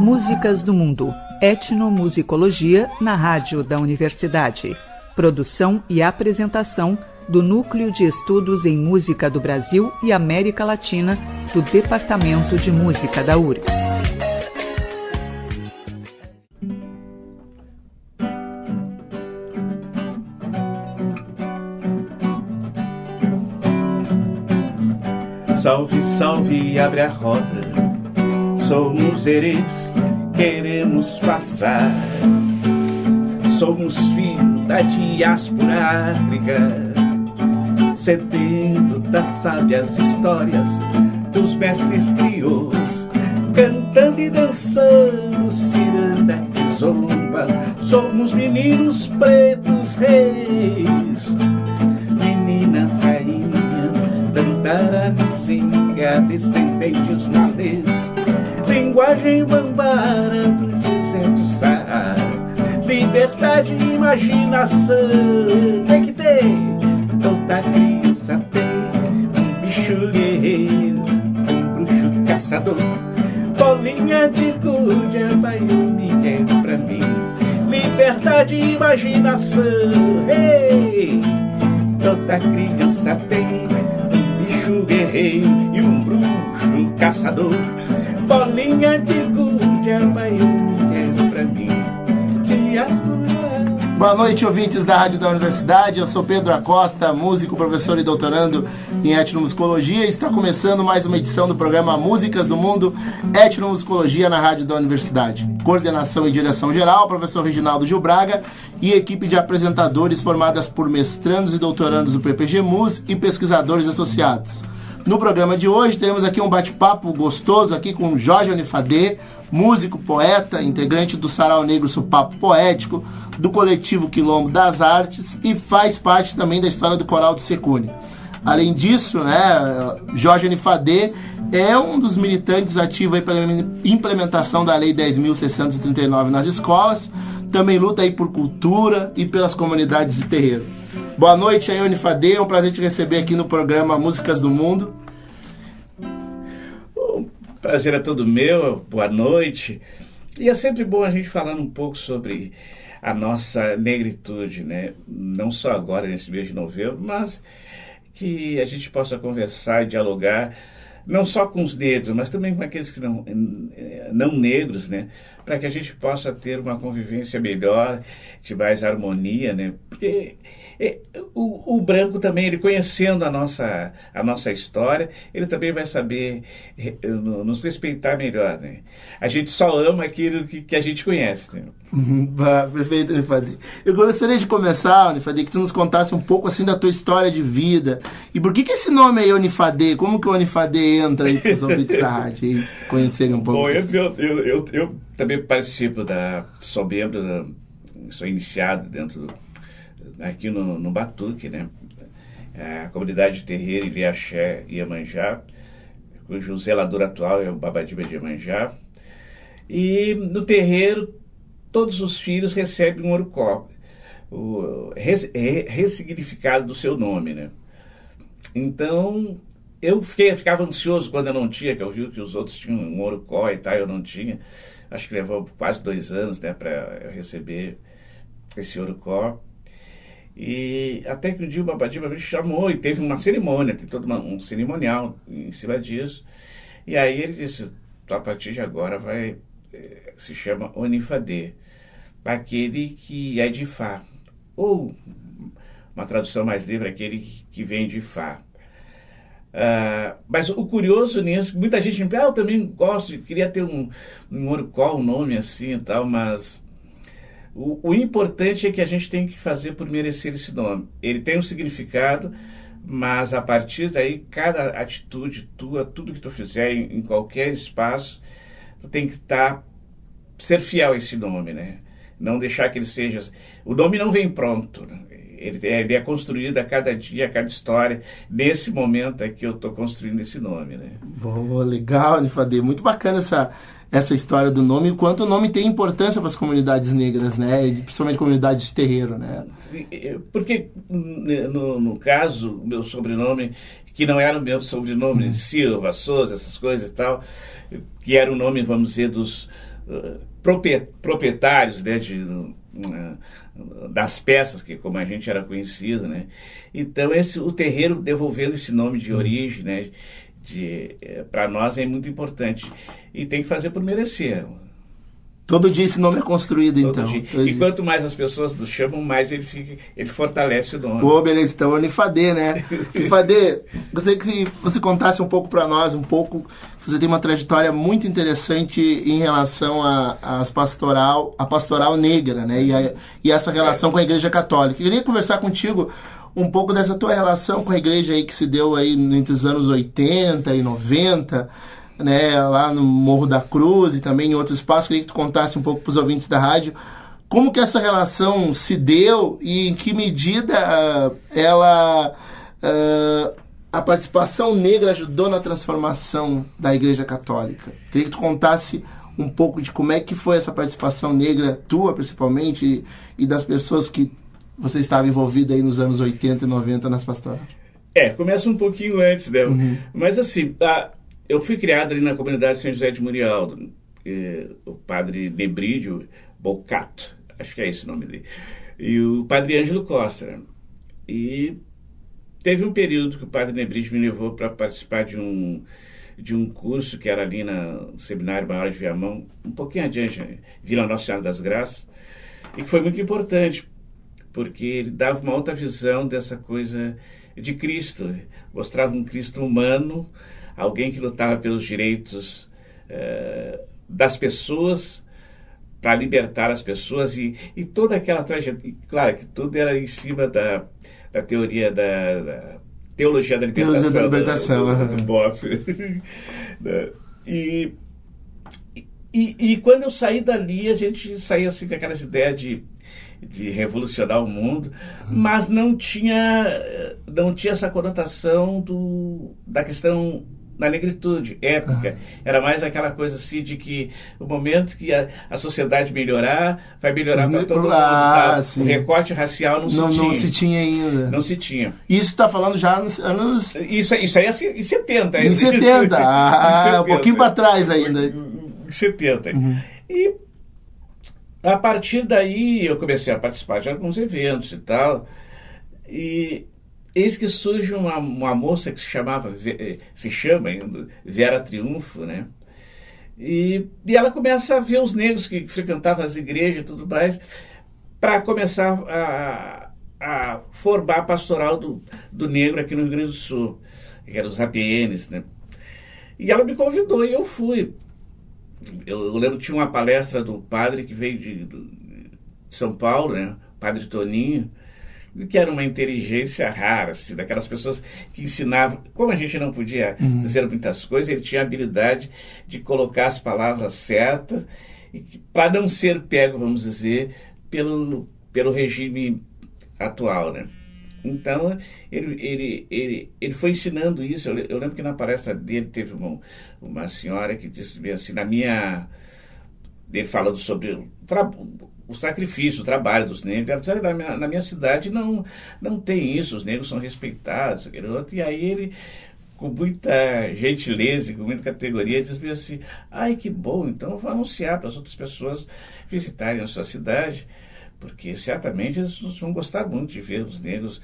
Músicas do Mundo, etnomusicologia na rádio da universidade. Produção e apresentação do Núcleo de Estudos em Música do Brasil e América Latina do Departamento de Música da URGS. Salve, salve, abre a roda. Somos herês, queremos passar. Somos filhos da diáspora África, sedento das sábias histórias dos mestres griots, cantando e dançando ciranda que zomba. Somos meninos pretos reis, meninas rainhas, Dantaranizinga, descendentes malês, linguagem bambara do deserto Saara. Liberdade e imaginação tem que ter, toda criança tem. Um bicho guerreiro, um bruxo caçador, bolinha de gude, Baiumi quer pra mim. Liberdade e imaginação, hey, toda criança tem. Um bicho guerreiro e um bruxo caçador, bolinha de gude, Baiumi quer pra mim. Boa noite, ouvintes da Rádio da Universidade. Eu sou Pedro Acosta, músico, professor e doutorando em etnomusicologia. Está começando mais uma edição do programa Músicas do Mundo, etnomusicologia na Rádio da Universidade. Coordenação e direção geral, professor Reginaldo Gil Braga e equipe de apresentadores formadas por mestrandos e doutorandos do PPG-MUS e pesquisadores associados. No programa de hoje teremos aqui um bate-papo gostoso aqui com Jorge Onifadê, músico, poeta, integrante do Sarau Negro Supapo Poético, do coletivo Quilombo das Artes e faz parte também da história do Coral do Secune. Além disso, Jorge Onifadê é um dos militantes ativos aí pela implementação da Lei 10.639 nas escolas, também luta aí por cultura e pelas comunidades de terreiro. Boa noite aí, Onifadê, é um prazer te receber aqui no programa Músicas do Mundo. O prazer é todo meu, boa noite. E é sempre bom a gente falar um pouco sobre a nossa negritude, né? Não só agora, nesse mês de novembro, mas que a gente possa conversar e dialogar, não só com os negros, mas também com aqueles que não negros, né? Para que a gente possa ter uma convivência melhor, de mais harmonia, né? Porque o branco também, ele conhecendo a nossa história, ele também vai saber nos respeitar melhor, né? A gente só ama aquilo que a gente conhece, né? Perfeito, Onifadê. Eu gostaria de começar, Onifadê, que tu nos contasse um pouco assim da tua história de vida. E por que esse nome aí, Onifadê? Como que o Onifadê entra aí para os ouvintes da rádio e conhecerem um pouco? Bom, eu também participo sou membro, sou iniciado aqui no Batuque, né? A comunidade de terreiro Iliaxé e Iemanjá, cujo zelador atual é o Babadiba de Iemanjá. E no terreiro, todos os filhos recebem um orocó, ressignificado do seu nome, né? Então, eu ficava ansioso quando eu não tinha, que eu vi que os outros tinham um orocó e tal, eu não tinha. Acho que levou quase 2 anos, né, para eu receber esse orocó. E até que um dia o Babadiba me chamou e teve uma cerimônia, tem todo um cerimonial em cima disso. E aí ele disse, a partir de agora se chama Onifadê, aquele que é de Fá, ou uma tradução mais livre, aquele que vem de Fá. Mas o curioso nisso, muita gente me pergunta, eu também gosto, queria ter um orocó, um nome assim e tal, mas o importante é que a gente tem que fazer por merecer esse nome. Ele tem um significado, mas a partir daí, cada atitude tua, tudo que tu fizer em qualquer espaço, tu tem que ser fiel a esse nome, né? Não deixar que ele seja... O nome não vem pronto, né? Ele é construído a cada dia, a cada história. Nesse momento é que eu estou construindo esse nome, né? Bom, legal, Onifadê. Muito bacana essa história do nome, o quanto o nome tem importância para as comunidades negras, né? E principalmente comunidades de terreiro, né? Porque, no caso, o meu sobrenome, que não era o meu sobrenome, Silva, Souza, essas coisas e tal, que era o nome, vamos dizer, proprietários, né, das peças, que como a gente era conhecido, né? Então o terreiro devolvendo esse nome de origem, né, para nós é muito importante e tem que fazer por merecer. Todo dia esse nome é construído, Todo então. dia. Todo e dia. quanto mais as pessoas nos chamam, mais ele fortalece o nome. Pô, beleza, então o Nifadê, né? Nifadê, gostaria que você contasse um pouco para nós, você tem uma trajetória muito interessante em relação à pastoral negra, né? E essa relação com a Igreja Católica. Eu queria conversar contigo um pouco dessa tua relação com a igreja aí que se deu aí entre os anos 80 e 90, né, lá no Morro da Cruz e também em outros espaços. Queria que tu contasse um pouco para os ouvintes da rádio como que essa relação se deu e em que medida a participação negra ajudou na transformação da Igreja Católica. Queria que tu contasse um pouco de como é que foi essa participação negra tua, principalmente, e das pessoas que você estava envolvido aí nos anos 80 e 90 nas pastorais. Começa um pouquinho antes, né? Uhum. Mas assim, eu fui criado ali na comunidade de São José de Murialdo. O padre Nebrídio Boccato, acho que é esse o nome dele, e o padre Ângelo Costa, né? E teve um período que o padre Nebrídio me levou para participar de um curso que era ali no Seminário Maior de Viamão, um pouquinho adiante, né? Vila Nossa Senhora das Graças, e que foi muito importante, porque ele dava uma outra visão dessa coisa de Cristo, mostrava um Cristo humano, alguém que lutava pelos direitos das pessoas, para libertar as pessoas, e toda aquela trajetória, claro que tudo era em cima da teoria da teologia da libertação, teologia da libertação do Boff. E quando eu saí dali, a gente saía assim com aquelas ideias de revolucionar o mundo, mas não tinha essa conotação da questão da negritude étnica. Era mais aquela coisa assim de que o momento que a sociedade melhorar, vai melhorar para todo mundo. Tá? O recorte racial não se tinha ainda. Não se tinha. Isso está falando já nos anos... Isso aí é em 70. Em 70, um pouquinho para trás ainda. Em 70. Uhum. E a partir daí eu comecei a participar de alguns eventos e tal, e eis que surge uma moça que se chama ainda Vera Triunfo, né? E ela começa a ver os negros que frequentavam as igrejas e tudo mais, para começar a formar a pastoral do negro aqui no Rio Grande do Sul, que eram os APNs, né? E ela me convidou e eu fui. Eu lembro que tinha uma palestra do padre que veio de São Paulo, né? Padre Toninho, que era uma inteligência rara, assim, daquelas pessoas que ensinavam. Como a gente não podia dizer muitas coisas, ele tinha a habilidade de colocar as palavras certas para não ser pego, vamos dizer, pelo regime atual, né? Então, ele foi ensinando isso. Eu lembro que na palestra dele teve uma senhora que disse bem assim, ele falando sobre o sacrifício, o trabalho dos negros. Ela disse, na minha cidade não tem isso, os negros são respeitados. E aí ele, com muita gentileza, com muita categoria, diz bem assim, ai, que bom, então eu vou anunciar para as outras pessoas visitarem a sua cidade, porque certamente eles vão gostar muito de ver os negros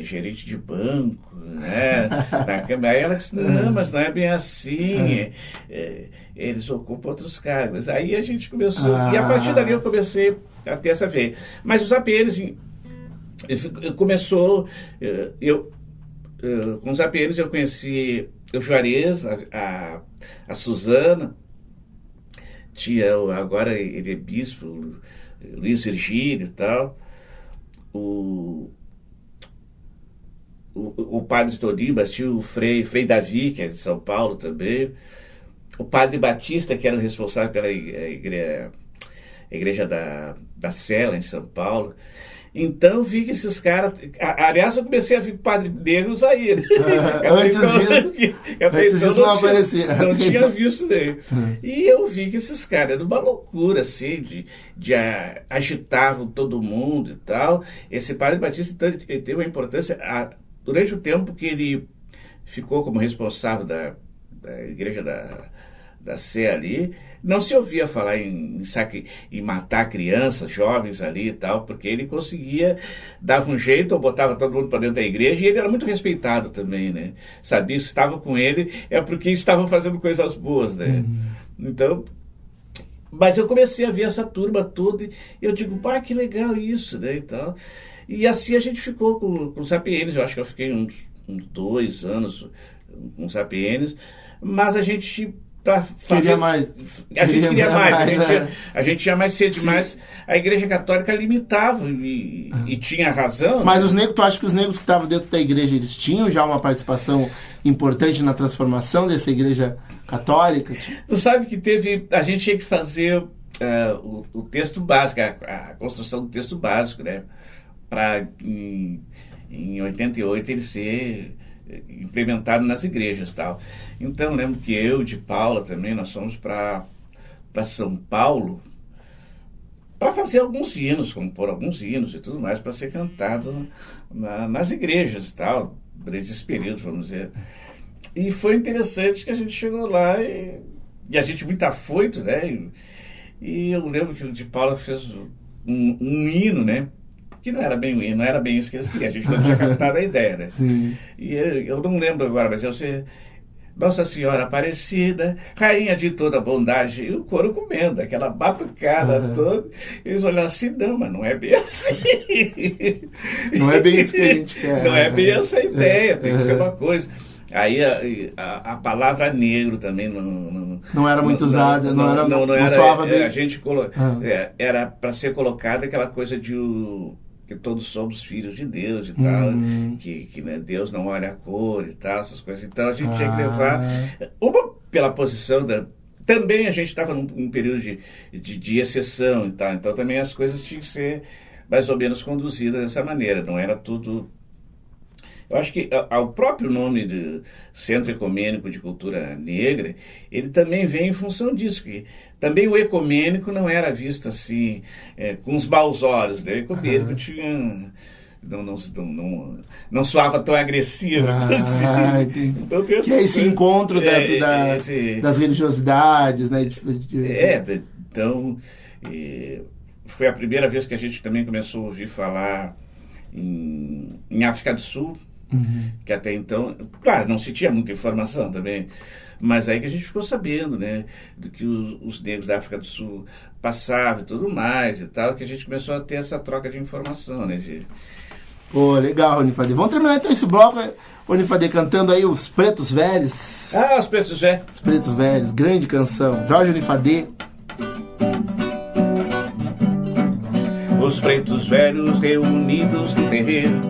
gerentes de banco, né? Aí ela disse, não, mas não é bem assim, eles ocupam outros cargos. Aí a gente começou, e a partir dali eu comecei a ter essa veia. Mas os APNs começou, com os APNs eu conheci o Juarez, a Suzana, tinha, agora ele é bispo, Luiz Virgílio e tal, o padre Toribas, tinha o Frei Davi, que é de São Paulo também, o padre Batista, que era o responsável pela igreja da Sela, em São Paulo. Então eu vi que esses caras... Aliás, eu comecei a ver padre negro sair. Antes disso não aparecia. Não tinha visto nem. E eu vi que esses caras eram uma loucura, assim, agitavam todo mundo e tal. Esse padre Batista, então, ele teve uma importância durante o tempo que ele ficou como responsável da igreja da Sé ali, não se ouvia falar em matar crianças, jovens ali e tal, porque ele conseguia, dava um jeito, ou botava todo mundo para dentro da igreja, e ele era muito respeitado também, né? Sabia, se estava com ele, é porque estavam fazendo coisas boas, né? Então, mas eu comecei a ver essa turma toda, e eu digo, pá, que legal isso, né? E assim a gente ficou com os Sapienes, eu acho que eu fiquei uns 2 anos com os Sapienes, mas a gente... Queria mais. A gente queria mais. A gente tinha mais sede, mas a Igreja Católica limitava e tinha razão. Mas os negros, tu acha que os negros que estavam dentro da igreja, eles tinham já uma participação importante na transformação dessa Igreja Católica? Tu sabe que a gente tinha que fazer o texto básico, a construção do texto básico, né? Para em 88 ele ser implementado nas igrejas e tal. Então, eu lembro que eu, de Paula também, nós fomos para São Paulo para fazer alguns hinos, compor alguns hinos e tudo mais, para ser cantado nas igrejas e tal, durante esse período, vamos dizer. E foi interessante que a gente chegou lá e a gente muito afoito, né? E eu lembro que o de Paula fez um hino, né? Que não era bem o hino, não era bem isso que eles queriam. A gente não tinha captado a ideia, né? Sim. E eu não lembro agora, mas eu sei... Nossa Senhora Aparecida, rainha de toda bondade, e o coro comendo, aquela batucada toda. Eles olham assim, não, mas não é bem assim. Não é bem isso que a gente quer. Não é bem essa ideia, tem que ser uma coisa. Aí a palavra negro também não era muito usada, não soava bem. A gente era para ser colocada aquela coisa de que todos somos filhos de Deus e tal, que né, Deus não olha a cor e tal, essas coisas. Então a gente tinha que levar, pela posição também a gente estava num período de exceção e tal, então também as coisas tinham que ser mais ou menos conduzidas dessa maneira, não era tudo... Eu acho que o próprio nome de Centro Ecumênico de Cultura Negra, ele também vem em função disso, que também o ecumênico não era visto assim, com os maus olhos, né? O ecumênico tinha... Não soava tão agressivo. Então, que é esse encontro das religiosidades, né? Então, foi a primeira vez que a gente também começou a ouvir falar em África do Sul, que até então, claro, não se tinha muita informação também, mas aí que a gente ficou sabendo, né, do que os negros da África do Sul passavam e tudo mais e tal, que a gente começou a ter essa troca de informação, né, gente? Pô, legal, Onifadê. Vamos terminar então esse bloco, Onifadê, cantando aí Os Pretos Velhos. Os Pretos Velhos. Os Pretos Velhos, grande canção. Jorge Onifadê. Os pretos velhos reunidos no terreiro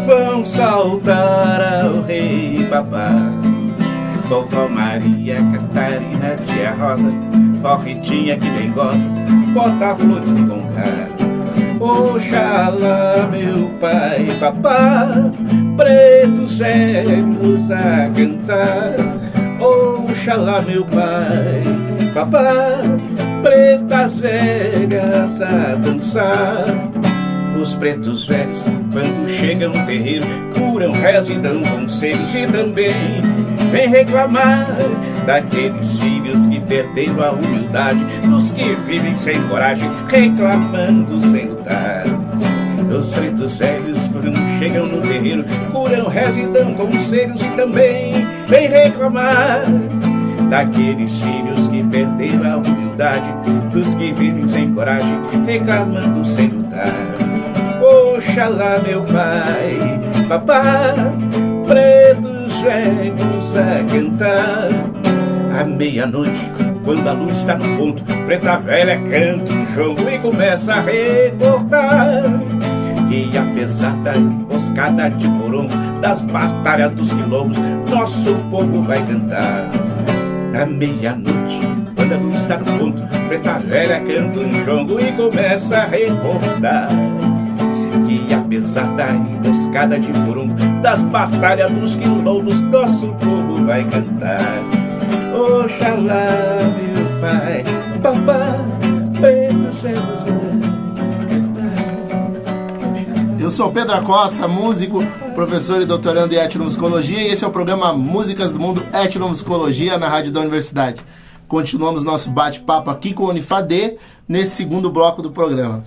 vão saudar ao rei Babá. Vovó Maria, Catarina, tia Rosa, vó Ritinha que bem gosta, bota flores de concar. Oxalá, meu pai, papá, pretos velhos a cantar. Oxalá, meu pai, papá, pretas velhas a dançar. Os pretos velhos, quando chegam no terreiro, curam, rezam e dão conselhos e também vem reclamar daqueles filhos que perderam a humildade, dos que vivem sem coragem, reclamando sem lutar. Os pretos velhos, quando chegam no terreiro, curam, rezam e dão conselhos e também vem reclamar daqueles filhos que perderam a humildade, dos que vivem sem coragem, reclamando sem lutar. Oxalá, meu pai, papá, pretos velhos a cantar. À meia-noite, quando a luz está no ponto, preta velha canta um jongo e começa a recordar que apesar da emboscada de porongo, das batalhas dos quilombos, nosso povo vai cantar. À meia-noite, quando a luz está no ponto, preta velha canta um jongo e começa a recordar que apesar da emboscada de porongo, das batalhas dos quilombos, nosso povo vai cantar. Oxalá, meu pai, papá, pretos velhos cantar. Eu sou Pedro Acosta, músico, professor e doutorando em etnomusicologia, e esse é o programa Músicas do Mundo Etnomusicologia na Rádio da Universidade. continuamos nosso bate-papo aqui com o Unifadê, nesse segundo bloco do programa.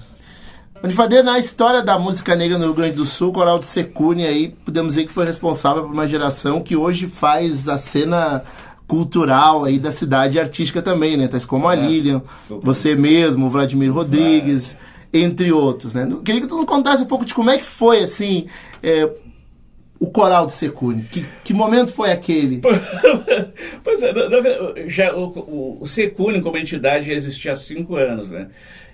Unifadê, na história da música negra no Rio Grande do Sul, o Coral de Secune aí, podemos dizer que foi responsável por uma geração que hoje faz a cena cultural aí da cidade artística também, né? Tais como a Lilian, você mesmo, o Vladimir Rodrigues, entre outros, né? Queria que tu nos contasse um pouco de como é que foi, assim, o Coral de Secune. Que momento foi aquele? Pois é, já o Secune como entidade já existia há 5 anos, né?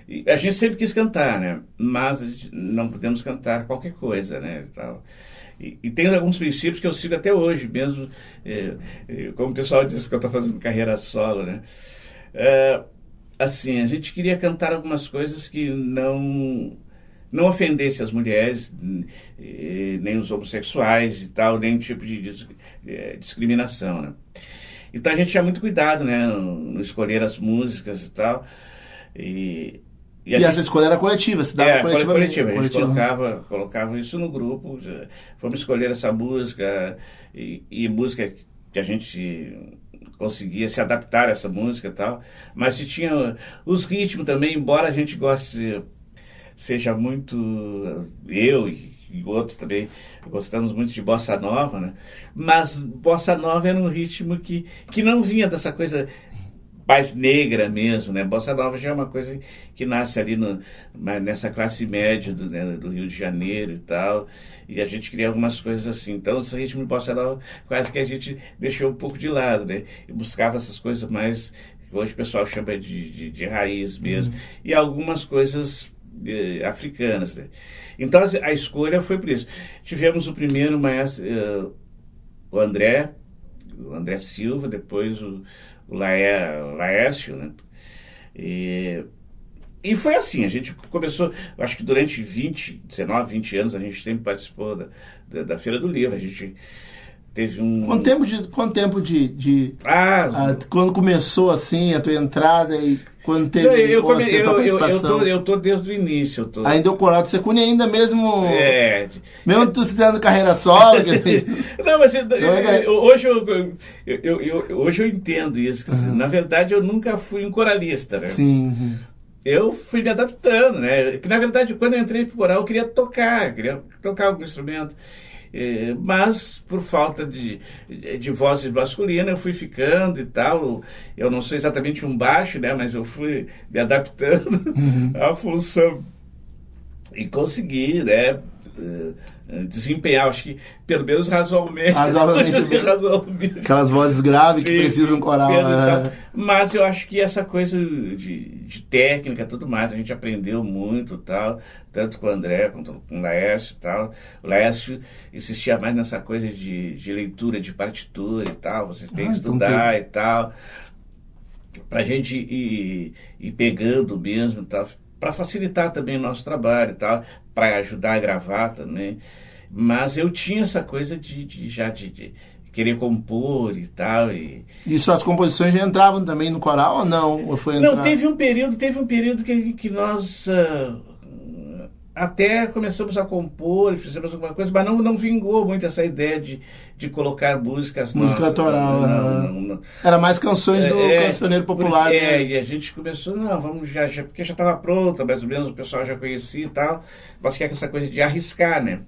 E a gente sempre quis cantar, né? Mas não podemos cantar qualquer coisa, né? E tem alguns princípios que eu sigo até hoje, mesmo como o pessoal disse que eu estou fazendo carreira solo, né? Assim, a gente queria cantar algumas coisas que não ofendesse as mulheres, nem os homossexuais e tal, nenhum tipo de discriminação, né? Então a gente tinha muito cuidado, né, no escolher as músicas e tal. E essa escolha era coletiva, se dava coletivamente. A gente colocava isso no grupo, vamos escolher essa música, e música que a gente conseguia se adaptar a essa música e tal. Mas se tinha os ritmos também, embora a gente goste, seja muito, eu e outros também, gostamos muito de bossa nova, né? Mas bossa nova era um ritmo que não vinha dessa coisa mais negra mesmo, né? Bossa nova já é uma coisa que nasce ali nessa classe média do Rio de Janeiro e tal, e a gente cria algumas coisas assim. Então, esse ritmo de bossa nova quase que a gente deixou um pouco de lado, né? E buscava essas coisas mais, que hoje o pessoal chama de raiz mesmo, e algumas coisas africanas, né? Então, a escolha foi por isso. Tivemos o primeiro maestro, o André Silva, depois o Laércio, né? E foi assim, a gente começou, acho que durante 19, 20 anos a gente sempre participou da Feira do Livro. A gente teve um... Quanto tempo de quando começou assim a tua entrada e quando teve a tua participação? Eu tô desde o início. Ainda o Coral de Secune, ainda mesmo... Mesmo tu se dando carreira solo... Não, mas hoje eu entendo isso. Na verdade, eu nunca fui um coralista, né? Sim. Eu fui me adaptando, né? Que, na verdade, quando eu entrei pro coral, eu queria tocar algum instrumento. Mas por falta de voz masculina eu fui ficando e tal. Eu não sou exatamente um baixo, né, mas eu fui me adaptando à função e consegui, né, desempenhar, acho que pelo menos razoavelmente. Aquelas vozes graves que precisam coral. Mas eu acho que essa coisa de técnica e tudo mais, a gente aprendeu muito, tal, tanto com o André quanto com o Laércio e tal. O Laércio insistia mais nessa coisa de leitura de partitura e tal, você tem que estudar e tal, pra gente ir pegando mesmo e tal, para facilitar também o nosso trabalho e tal, para ajudar a gravar também. Mas eu tinha essa coisa de querer compor e tal. E suas composições já entravam também no coral ou não? Ou foi entrar... Não, teve um período que nós até começamos a compor e fizemos alguma coisa, mas não vingou muito essa ideia de colocar músicas música nossas. autoral. Não. Era mais canções do cancioneiro popular. E a gente começou, vamos já porque já estava pronta, mais ou menos, o pessoal já conhecia e tal, mas que é essa coisa de arriscar, né?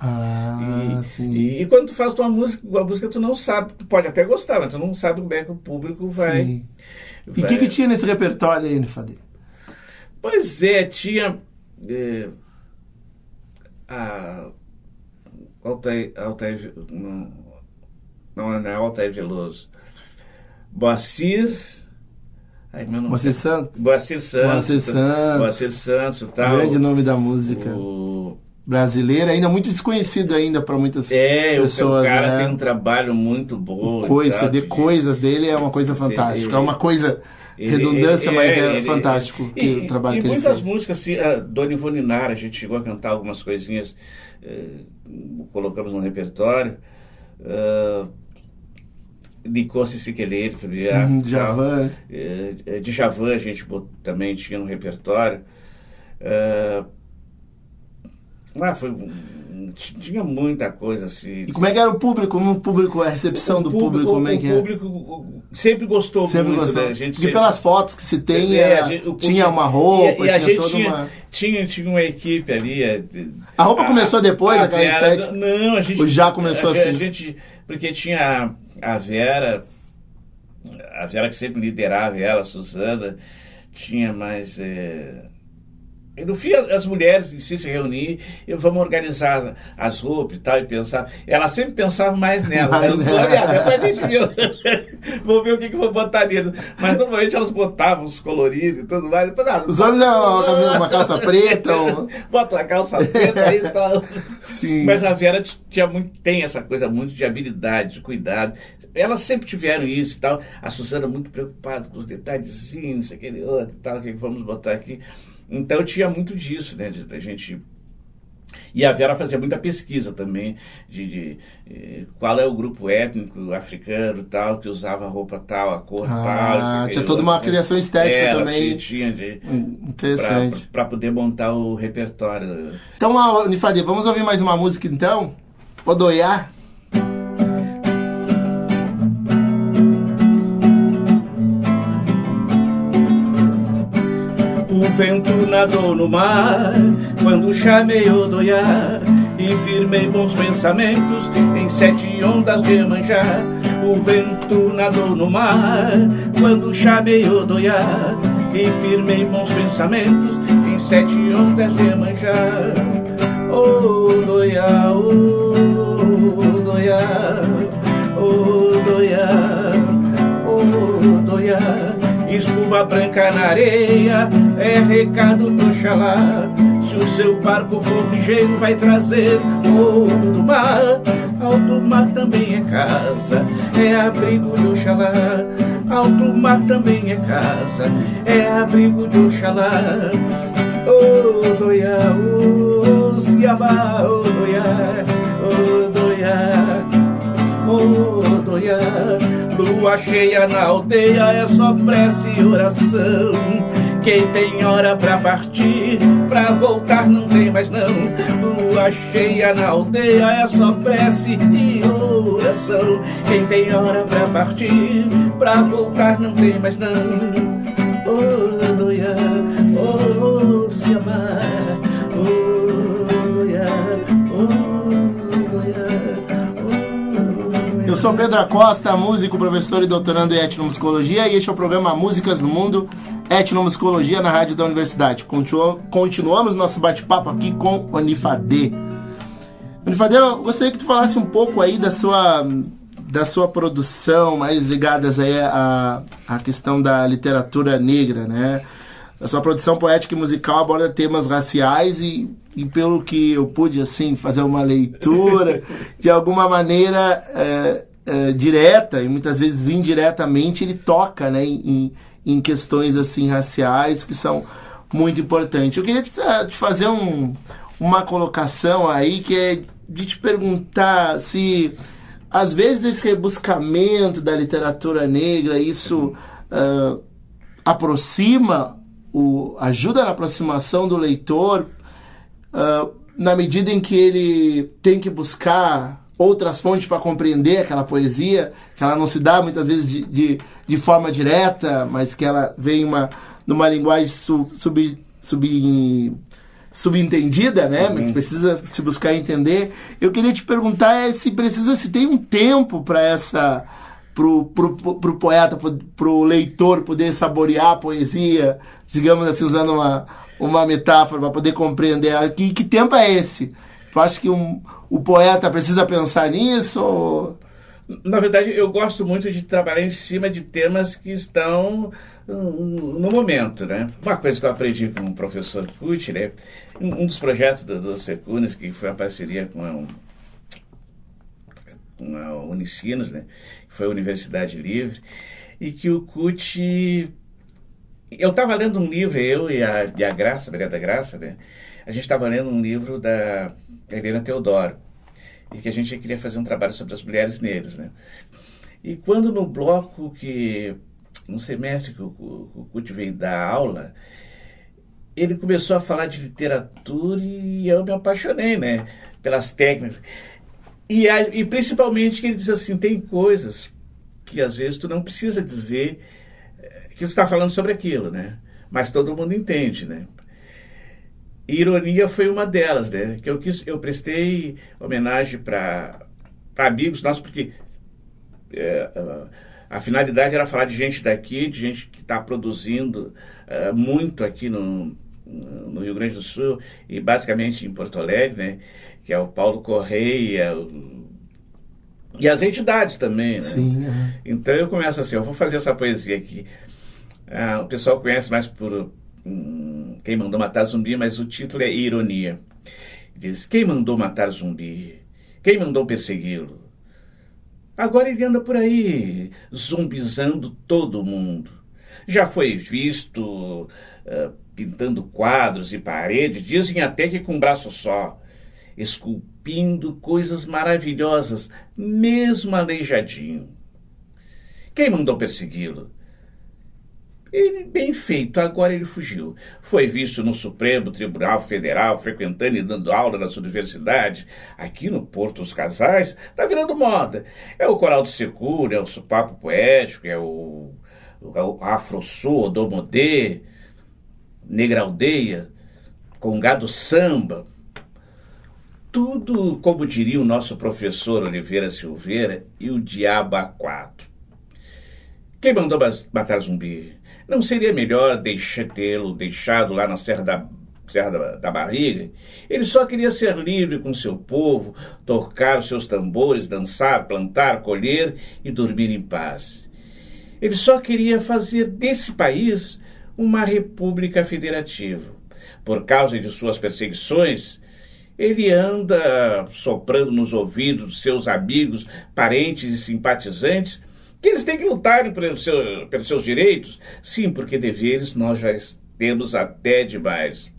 Sim. E quando tu faz uma música, tu não sabe, tu pode até gostar, mas tu não sabe como é que o público vai... Sim. E o que tinha nesse repertório aí, Unifadê? Pois tinha... Não é Altair Veloso. Moacir Santos e tal. Grande nome da música brasileira, ainda muito desconhecido ainda para muitas pessoas. O cara tem um trabalho muito bom. Coisas dele é uma coisa fantástica. É uma coisa... redundância, mas é fantástico o trabalho que ele fez. E muitas músicas, assim, a Dona Ivone Nara, a gente chegou a cantar algumas coisinhas, colocamos no repertório. Nicô Siqueleiro, Djavan a gente também tinha no repertório. Tinha muita coisa assim. E como é que era o público? Como o público, a recepção do público, como é que é? O público sempre gostou muito, gostou. né? A gente Porque pelas fotos que se tem, tinha uma roupa, tinha toda uma... Tinha uma equipe ali. A roupa começou depois, aquela estética? Não, a gente... Ou já começou assim? Porque tinha a Vera que sempre liderava ela, a Suzana, tinha mais... E no fim, as mulheres em si se reuniam e vamos organizar as roupas e tal, e pensar. Ela sempre pensava mais nela. Depois a gente viu. Vamos ver o que vou botar nisso. Mas normalmente elas botavam os coloridos e tudo mais. Depois, os homens uma calça preta. Bota uma calça preta aí e tal. Sim. Mas a Vera tem essa coisa muito de habilidade, de cuidado. Elas sempre tiveram isso e tal. A Suzana muito preocupada com os detalhezinhos, aquele outro e tal, o que vamos botar aqui. Então tinha muito disso, né, da gente... E a Vera fazia muita pesquisa também de qual é o grupo étnico africano tal, que usava a roupa tal, a cor tal. Tinha toda uma criação estética também. Tinha interessante. Para poder montar o repertório. Então, Unifade, vamos ouvir mais uma música então? Odoiá. O vento nadou no mar, quando chamei Odoiá, e firmei bons pensamentos em 7 ondas de Iemanjá. O vento nadou no mar, quando chamei Odoiá, e firmei bons pensamentos em 7 ondas de Iemanjá. Odoiá, Odoiá, Odoiá, Odoiá. Espuma branca na areia, é recado do Oxalá. Se o seu barco for ligeiro, vai trazer ouro do mar. Alto mar também é casa, é abrigo de Oxalá. Alto mar também é casa, é abrigo de Oxalá. Odoiá, Osiabá, Odoiá, Odoiá, Odoiá. Lua cheia na aldeia é só prece e oração. Quem tem hora pra partir, pra voltar não tem mais não. Lua cheia na aldeia é só prece e oração. Quem tem hora pra partir, pra voltar não tem mais não. Odoiá, Osiabá, Odoiá, Odoiá. Eu sou Pedro Acosta, músico, professor e doutorando em etnomusicologia, e este é o programa Músicas do Mundo, Etnomusicologia na Rádio da Universidade. Continuamos nosso bate-papo aqui com Unifade. Unifade, eu gostaria que tu falasse um pouco aí da sua produção, mais ligadas aí à questão da literatura negra, né? A sua produção poética e musical aborda temas raciais e pelo que eu pude, assim, fazer uma leitura, de alguma maneira direta e muitas vezes indiretamente, ele toca, né, em questões, assim, raciais que são muito importantes. Eu queria te fazer uma colocação aí, que é de te perguntar se, às vezes, esse rebuscamento da literatura negra, isso ajuda na aproximação do leitor, na medida em que ele tem que buscar outras fontes para compreender aquela poesia, que ela não se dá muitas vezes de forma direta, mas que ela vem numa linguagem subentendida, né? Mas precisa se buscar entender. Eu queria te perguntar se tem um tempo para pro poeta, pro leitor poder saborear a poesia, digamos assim, usando uma metáfora para poder compreender. Que tempo é esse? Tu acha que o poeta precisa pensar nisso? Ou... Na verdade, eu gosto muito de trabalhar em cima de temas que estão no momento, né? Uma coisa que eu aprendi com o professor Cuti, né? Um dos projetos do Secunes, que foi uma parceria com a Unicinos, né? Que foi a Universidade Livre, e que o Cuti... Eu estava lendo um livro, eu e a Graça, Maria da Graça, né? A gente estava lendo um livro da Helena Teodoro, e que a gente queria fazer um trabalho sobre as mulheres negras, né? E quando no bloco no semestre que o Cuti veio dar aula, ele começou a falar de literatura e eu me apaixonei, né? Pelas técnicas. E principalmente que ele diz assim, tem coisas que às vezes tu não precisa dizer que tu está falando sobre aquilo, né? Mas todo mundo entende, né? E ironia foi uma delas, né? Que eu prestei homenagem para amigos nossos, porque a finalidade era falar de gente daqui, de gente que está produzindo muito aqui no Rio Grande do Sul e basicamente em Porto Alegre, né? Que é o Paulo Correia e as entidades também, né? Sim. Então eu começo assim, eu vou fazer essa poesia aqui. O pessoal conhece mais por Quem Mandou Matar Zumbi, mas o título é Ironia. Diz, quem mandou matar Zumbi? Quem mandou persegui-lo? Agora ele anda por aí, zumbizando todo mundo. Já foi visto pintando quadros e paredes, dizem até que com um braço só, esculpindo coisas maravilhosas, mesmo aleijadinho. Quem mandou persegui-lo? Ele, bem feito, agora ele fugiu. Foi visto no Supremo Tribunal Federal, frequentando e dando aula nas universidades. Aqui no Porto dos Casais, tá virando moda. É o Coral do Secura, é o Supapo Poético, é o Afro-Sul, o Domodê, Negra Aldeia, Congado Samba. Tudo, como diria o nosso professor Oliveira Silveira, e o diabo a quatro. Quem mandou matar Zumbi? Não seria melhor tê-lo deixado lá na Serra da Barriga? Ele só queria ser livre com seu povo, tocar os seus tambores, dançar, plantar, colher e dormir em paz. Ele só queria fazer desse país uma república federativa. Por causa de suas perseguições, ele anda soprando nos ouvidos dos seus amigos, parentes e simpatizantes que eles têm que lutar pelos seus direitos. Sim, porque deveres nós já temos até demais.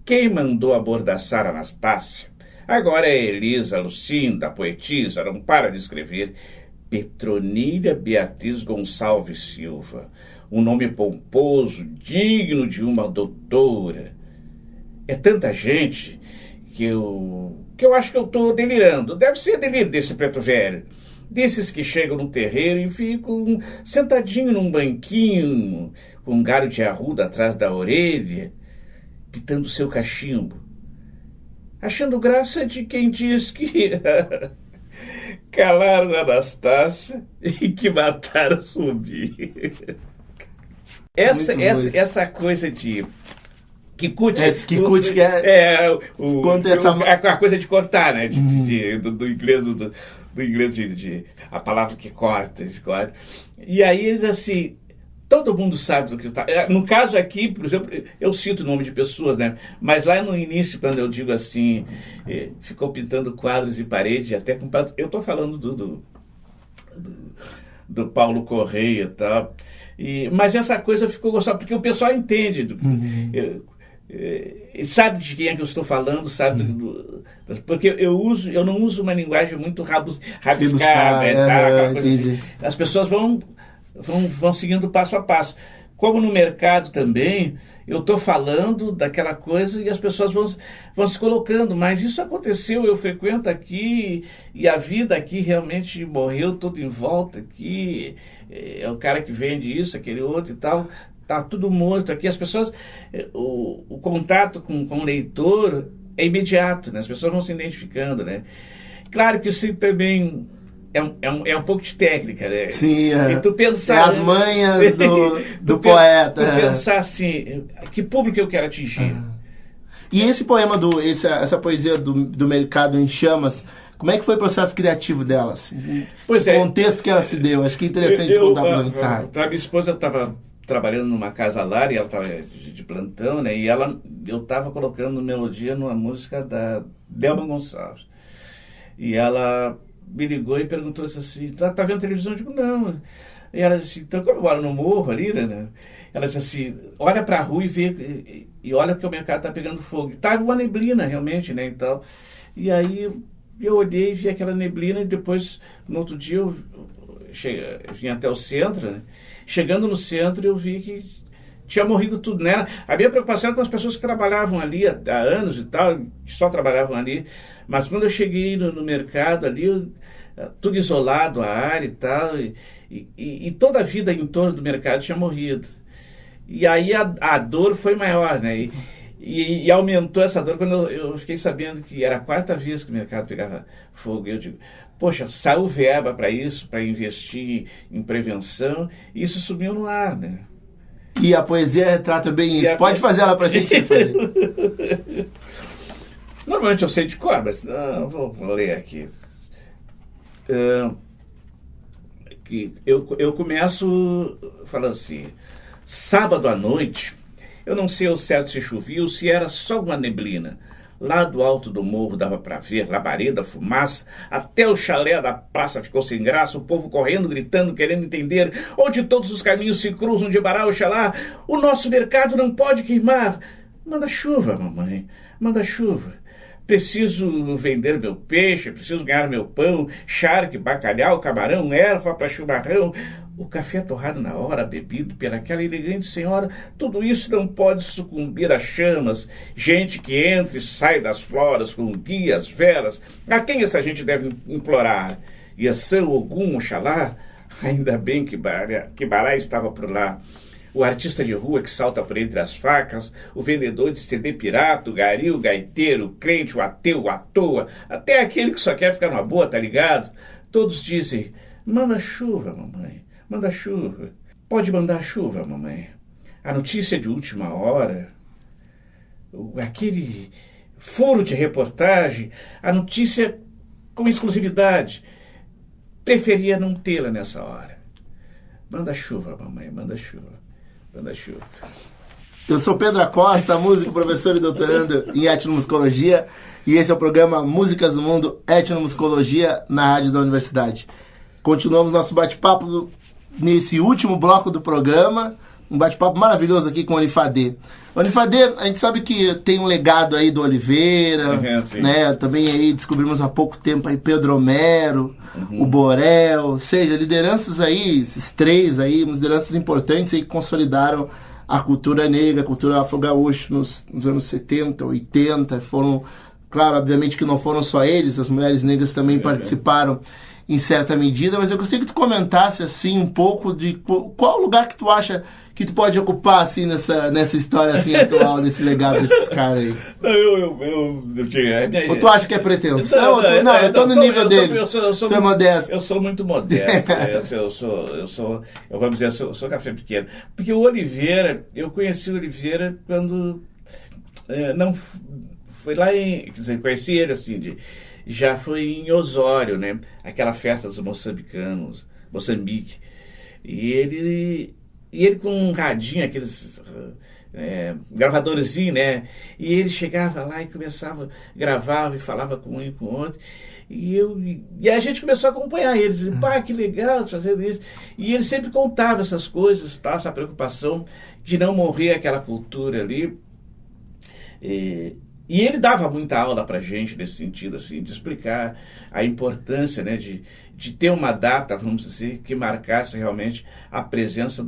Quem mandou amordaçar Anastácia? Agora é Elisa Lucinda, a poetisa, não para de escrever. Petronília Beatriz Gonçalves Silva, um nome pomposo, digno de uma doutora. É tanta gente que eu acho que eu estou delirando. Deve ser delírio desse preto velho. Desses que chegam no terreiro e ficam sentadinho num banquinho, com um galho de arruda atrás da orelha, pitando seu cachimbo, achando graça de quem diz que calaram Anastácia e que mataram Zumbi. Essa coisa de Kikuchi, que é a coisa de cortar, né? Do inglês do inglês a palavra que corta. E aí eles assim, todo mundo sabe do que está. No caso aqui, por exemplo, eu cito o nome de pessoas, né? Mas lá no início, quando eu digo assim, ficou pintando quadros e paredes, até com eu estou falando do Paulo Correia e tal. Mas essa coisa ficou gostosa, porque o pessoal entende. Sabe de quem é que eu estou falando, sabe? Porque eu não uso uma linguagem muito rabiscada, aquela coisa assim. As pessoas vão seguindo passo a passo. Como no mercado também, eu estou falando daquela coisa e as pessoas vão se colocando, mas isso aconteceu, eu frequento aqui e a vida aqui realmente morreu todo em volta aqui, é o cara que vende isso, aquele outro e tal. Está tudo morto aqui, as pessoas, o contato com o leitor é imediato, né? As pessoas vão se identificando, né? Claro que isso também é um pouco de técnica, né? Sim, e tu pensar, as manhas do poeta. Tu pensar assim, que público eu quero atingir. E esse poema, essa poesia do Mercado em Chamas, como é que foi o processo criativo dela? Assim? Pois o contexto que ela se deu, acho que é interessante contar para a Para minha esposa, estava trabalhando numa casa lar e ela estava de plantão, né? E eu estava colocando melodia numa música da Delma Gonçalves. E ela me ligou e perguntou assim, tá vendo televisão? Eu digo, não. E ela disse, então como eu moro no morro ali, né? Ela disse assim, olha para a rua e vê, e olha porque o mercado está pegando fogo. Estava uma neblina realmente, né? Então, e aí eu olhei e vi aquela neblina e depois, no outro dia, eu vim até o centro, né? Chegando no centro, eu vi que tinha morrido tudo, né? A minha preocupação era com as pessoas que trabalhavam ali há anos e tal, que só trabalhavam ali. Mas quando eu cheguei no mercado ali, tudo isolado, a área e tal, e toda a vida em torno do mercado tinha morrido. E aí a dor foi maior, né? E aumentou essa dor quando eu fiquei sabendo que era a 4ª vez que o mercado pegava fogo. Eu digo, poxa, saiu verba para isso, para investir em prevenção, e isso sumiu no ar, né? E a poesia retrata bem isso. Pode fazer ela pra gente, Normalmente eu sei de cor, mas não, vou ler aqui. Eu começo falando assim: sábado à noite, eu não sei ao certo se chovia ou se era só uma neblina. Lá do alto do morro dava para ver labareda, fumaça, até o chalé da praça ficou sem graça, o povo correndo, gritando, querendo entender onde todos os caminhos se cruzam de Bará ao Xalá. O nosso mercado não pode queimar. Manda chuva, mamãe, manda chuva. Preciso vender meu peixe, preciso ganhar meu pão, charque, bacalhau, camarão, erva para chimarrão, o café torrado na hora, bebido pelaquela elegante senhora. Tudo isso não pode sucumbir às chamas. Gente que entra e sai das floras com guias, velas. A quem essa gente deve implorar? Iaçã, Ogum, Oxalá? Ainda bem que Bará estava por lá. O artista de rua que salta por entre as facas, o vendedor de CD pirata, o gari, o gaiteiro, o crente, o ateu, à toa, até aquele que só quer ficar numa boa, tá ligado? Todos dizem, manda chuva, mamãe, manda chuva. Pode mandar chuva, mamãe. A notícia de última hora, aquele furo de reportagem, a notícia com exclusividade, preferia não tê-la nessa hora. Manda chuva, mamãe, manda chuva. Eu sou Pedro Acosta, músico, professor e doutorando em etnomusicologia, e esse é o programa Músicas do Mundo, Etnomusicologia, na rádio da universidade. Continuamos nosso bate-papo nesse último bloco do programa, um bate-papo maravilhoso aqui com o Olifadê. O Olifadê, a gente sabe que tem um legado aí do Oliveira, né? Também aí descobrimos há pouco tempo aí Pedro Homero, o Borel, ou seja, lideranças aí, esses 3 aí, lideranças importantes aí que consolidaram a cultura negra, a cultura afro-gaúcha nos anos 70, 80, foram, claro, obviamente que não foram só eles, as mulheres negras também participaram em certa medida, mas eu gostaria que tu comentasse assim um pouco de qual lugar que tu acha que tu pode ocupar assim nessa história assim atual, desse legado desses caras aí. Não, eu tinha... Ou tu acha que é pretensão? Eu tô no nível deles. Tu é modesto. Eu sou muito modesto. Eu vou dizer, eu sou café pequeno. Porque o Oliveira, eu conheci o Oliveira quando não foi lá em... Quer dizer, conheci ele assim, já foi em Osório, né? Aquela festa dos moçambicanos, Moçambique. E ele com um radinho, aqueles gravadorzinho, né? E ele chegava lá e começava, gravava e falava com um e com o outro. E a gente começou a acompanhar ele, dizendo, pá, que legal fazendo isso. E ele sempre contava essas coisas, tá? Essa preocupação de não morrer aquela cultura ali. E ele dava muita aula pra gente nesse sentido, assim, de explicar a importância, né, de ter uma data, vamos dizer, que marcasse realmente a presença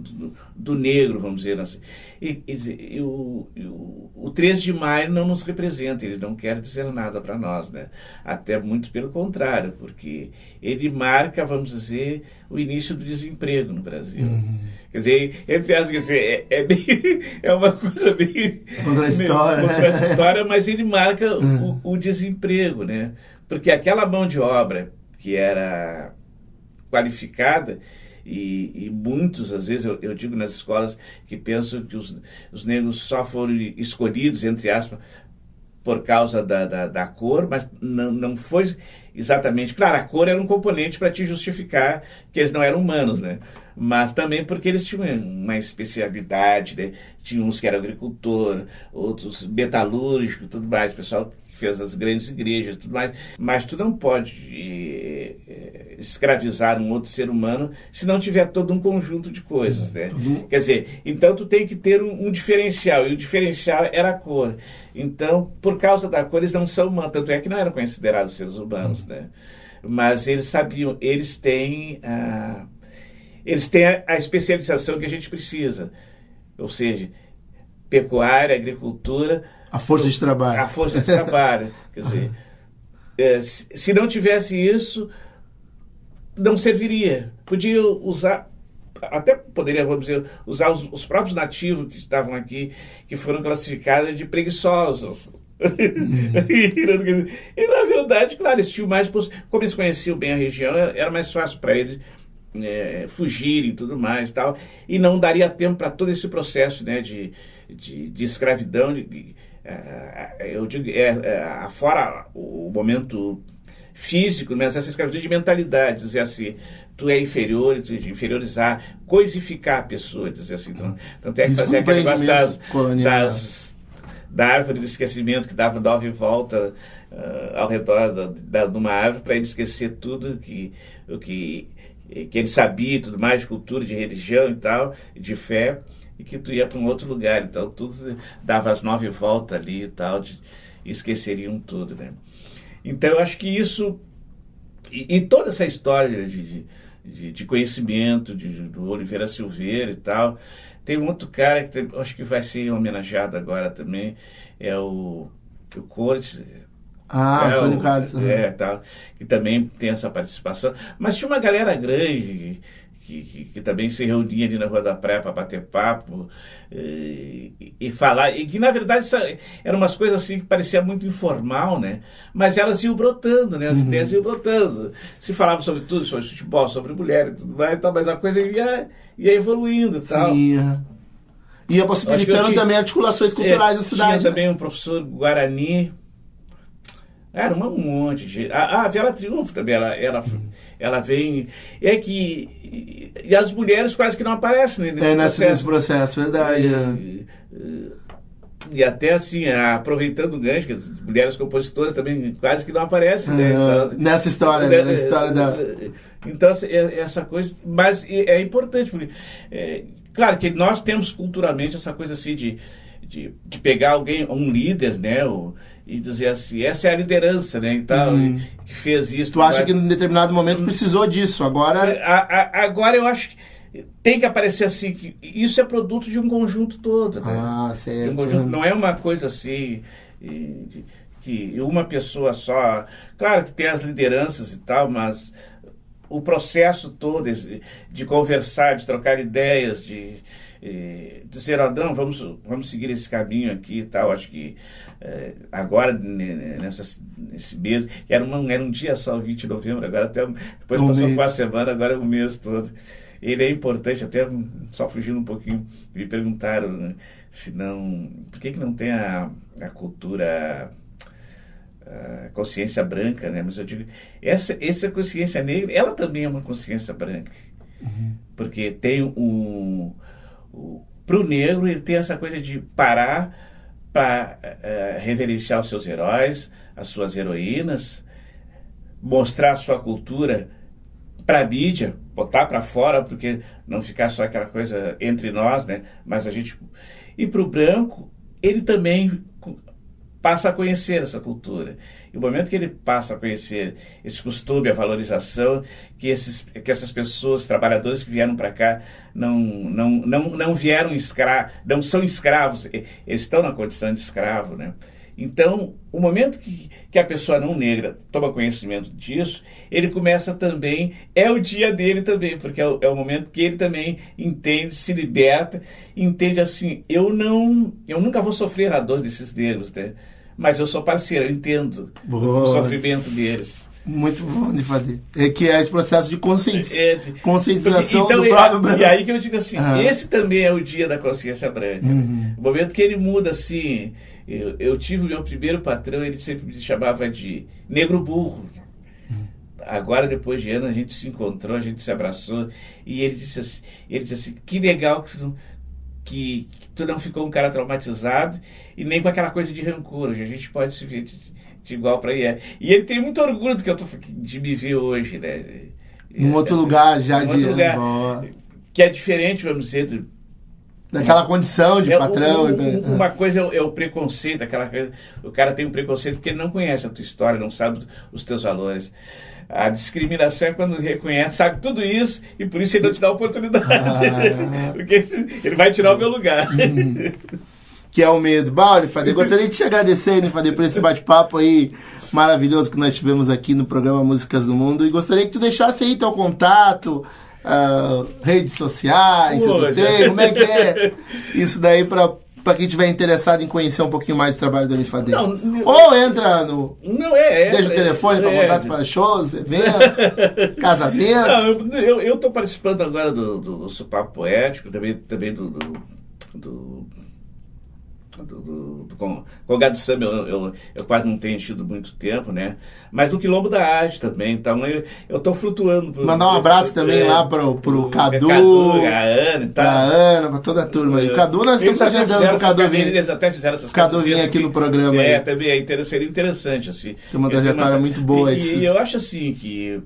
do negro, vamos dizer assim. E o 3 de maio não nos representa, ele não quer dizer nada para nós, né? Até muito pelo contrário, porque ele marca, vamos dizer, o início do desemprego no Brasil. Quer dizer, entre as, é uma coisa bem contraditória, mas ele marca o desemprego, né? Porque aquela mão de obra que era qualificada, e muitos, às vezes, eu digo nas escolas que pensam que os negros só foram escolhidos, entre aspas, por causa da cor, mas não foi exatamente... Claro, a cor era um componente para te justificar que eles não eram humanos, né? Mas também porque eles tinham uma especialidade, né? Tinha uns que eram agricultor, outros metalúrgicos, tudo mais, pessoal que fez as grandes igrejas, tudo mais. Mas tu não pode escravizar um outro ser humano se não tiver todo um conjunto de coisas, né? Quer dizer, então tu tem que ter um diferencial, e o diferencial era a cor. Então, por causa da cor, eles não são humanos, tanto é que não eram considerados seres humanos, né? Mas eles sabiam, eles têm a especialização que a gente precisa. ou seja, pecuária, agricultura... A força de trabalho. A força de trabalho. Quer dizer, se não tivesse isso, não serviria. Podia usar, até poderia, vamos dizer, usar os próprios nativos que estavam aqui, que foram classificados de preguiçosos. E na verdade, claro, eles tinham mais, como eles conheciam bem a região, era mais fácil para eles fugirem e tudo mais e tal, e não daria tempo para todo esse processo, né, de escravidão, eu digo, fora o momento físico, mas essa escravidão de mentalidade, dizer assim, tu é inferior, de inferiorizar, coisificar a pessoa, dizer assim, tanto é que fazer aquele negócio da árvore do esquecimento, que dava 9 voltas ao redor de uma árvore para ele esquecer tudo o que ele sabia, tudo mais, de cultura, de religião e tal, de fé, e que tu ia para um outro lugar. Então, tudo dava as 9 voltas ali e tal, e esqueceriam tudo, né? Então, eu acho que isso, e toda essa história de conhecimento, do Oliveira Silveira e tal. Tem um outro cara que acho que vai ser homenageado agora também, é o Cortes. Antônio Carlos. Tal, que também tem essa participação. Mas tinha uma galera grande que também se reunia ali na Rua da Praia para bater papo e falar. E que, na verdade, eram umas coisas assim que parecia muito informal, né? Mas elas iam brotando, né? As ideias iam brotando. Se falava sobre tudo, sobre futebol, sobre mulher e tudo mais, mas a coisa ia evoluindo e tal. Sim, ia possibilitando também articulações culturais da cidade. Tinha também um professor Guarani. Era um monte de gente. A Vera Triunfo também, ela vem... E as mulheres quase que não aparecem nesse processo, verdade. E até assim, aproveitando o gancho, que as mulheres compositoras também quase que não aparecem, né? Então, nessa história, né? Na história da... Então, essa coisa... Mas é importante, porque... claro que nós temos culturalmente essa coisa assim de pegar alguém, um líder, né? E dizer assim, essa é a liderança, né? Então, que fez isso. Tu acha que em determinado momento precisou disso? Agora eu acho que tem que aparecer assim, que isso é produto de um conjunto todo, né? Certo. Não é uma coisa assim que uma pessoa só... Claro que tem as lideranças e tal, mas o processo todo de conversar, de trocar ideias, de dizer, não, vamos seguir esse caminho aqui e tal. Acho que agora, nesse mês, era um dia só, o 20 de novembro, agora até depois passou por uma semana, agora é o mês todo. Ele é importante, até só fugindo um pouquinho, me perguntaram, né, por que não tem a cultura, a consciência branca, né? Mas eu digo, essa consciência negra, ela também é uma consciência branca, porque tem para o negro, ele tem essa coisa de parar para reverenciar os seus heróis, as suas heroínas, mostrar a sua cultura para a mídia, botar para fora, porque não ficar só aquela coisa entre nós, né? Mas a gente... E para o branco, ele também passa a conhecer essa cultura. E o momento que ele passa a conhecer esse costume, a valorização, que essas pessoas, trabalhadores que vieram para cá, não vieram não são escravos, eles estão na condição de escravo, né? Então, o momento que a pessoa não negra toma conhecimento disso, ele começa também, é o dia dele também, porque é o momento que ele também entende, se liberta, entende assim, eu nunca vou sofrer a dor desses negros, né? Mas eu sou parceiro, eu entendo o sofrimento deles. Muito bom de fazer. Que é esse processo de conscientização então, do próprio branco. E aí que eu digo assim, esse também é o dia da consciência branca. O momento que ele muda assim... Eu tive o meu primeiro patrão, ele sempre me chamava de negro burro. Agora, depois de anos, a gente se encontrou, a gente se abraçou, e ele disse assim, que legal que tu não ficou um cara traumatizado e nem com aquela coisa de rancor. Hoje a gente pode se ver de igual para ele. E ele tem muito orgulho de me ver hoje, né? Em outro lugar já. Em outro lugar, que é diferente, vamos dizer, daquela condição de patrão. Uma coisa é o preconceito, aquela coisa, o cara tem um preconceito porque ele não conhece a tua história, não sabe os teus valores. A discriminação é quando reconhece, sabe tudo isso, e por isso ele não te dá oportunidade. Porque ele vai tirar o meu lugar. Que é o medo. Bom, Unifadê, gostaria de te agradecer, Unifadê, por esse bate-papo aí maravilhoso que nós tivemos aqui no programa Músicas do Mundo. E gostaria que tu deixasse aí teu contato, redes sociais, como é que é isso daí para quem estiver interessado em conhecer um pouquinho mais do trabalho do Unifadê. Ou entra no... deixa o telefone para contato para shows, eventos, casamentos. Não, eu estou participando agora do Papo Poético, também do Congado do Samba eu quase não tenho tido muito tempo, né? Mas do Quilombo da Arte também, então eu tô flutuando. Mandar um abraço também lá pro Cadu, a Ana e tal. Pra Ana, pra toda a turma. O Cadu, nós estamos agendando o Cadu vir. Eles até fizeram essas Cadu vir aqui no programa. Também seria interessante, assim. Tem uma trajetória muito boa. E eu acho assim que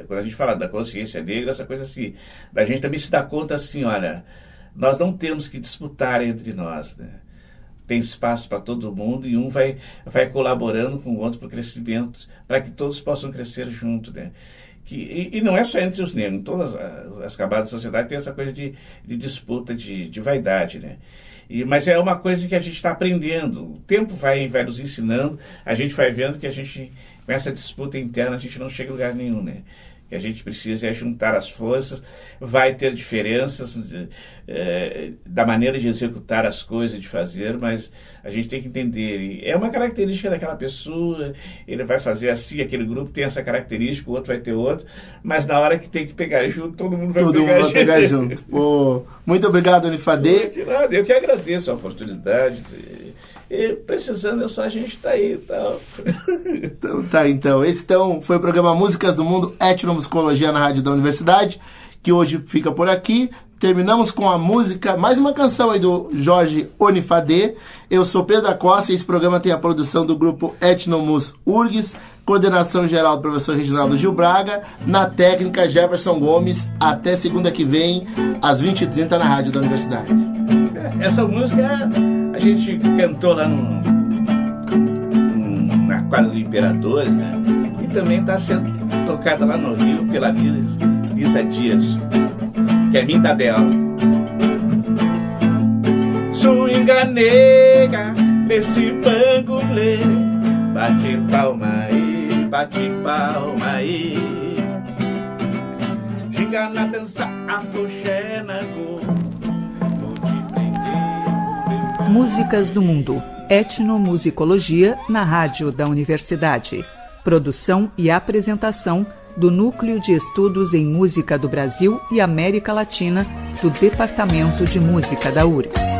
quando a gente fala da consciência negra, essa coisa assim, da gente também se dar conta assim, olha, nós não temos que disputar entre nós, né? Tem espaço para todo mundo e um vai colaborando com o outro para o crescimento, para que todos possam crescer junto, né? E não é só entre os negros, em todas as camadas da sociedade tem essa coisa de disputa, de vaidade, né? Mas é uma coisa que a gente está aprendendo, o tempo vai nos ensinando, a gente vai vendo que a gente, com essa disputa interna, a gente não chega a lugar nenhum, né? Que a gente precisa juntar as forças, vai ter diferenças da maneira de executar as coisas, de fazer, mas a gente tem que entender, é uma característica daquela pessoa, ele vai fazer assim, aquele grupo tem essa característica, o outro vai ter outro, mas na hora que tem que pegar junto, todo mundo vai pegar junto. Pô, muito obrigado, Unifadê. Eu que agradeço a oportunidade. E precisando, a gente tá aí e tal. Então. Esse foi o programa Músicas do Mundo, Etnomusicologia na Rádio da Universidade, que hoje fica por aqui. Terminamos com a música, mais uma canção aí do Jorge Unifadê. Eu sou Pedro Acosta e esse programa tem a produção do grupo Etnomus URGS, coordenação geral do professor Reginaldo Gil Braga, na técnica Jefferson Gomes. Até segunda que vem, às 20h30 na Rádio da Universidade. Essa música a gente cantou lá na quadra do Imperadores, né? E também está sendo tocada lá no Rio pela Lisa Dias, que é minha dela. Swinga nega desse bangulê, bate palma aí, ginga na dança afroxé na cor. Músicas do Mundo, Etnomusicologia na Rádio da Universidade. Produção e apresentação do Núcleo de Estudos em Música do Brasil e América Latina do Departamento de Música da URGS.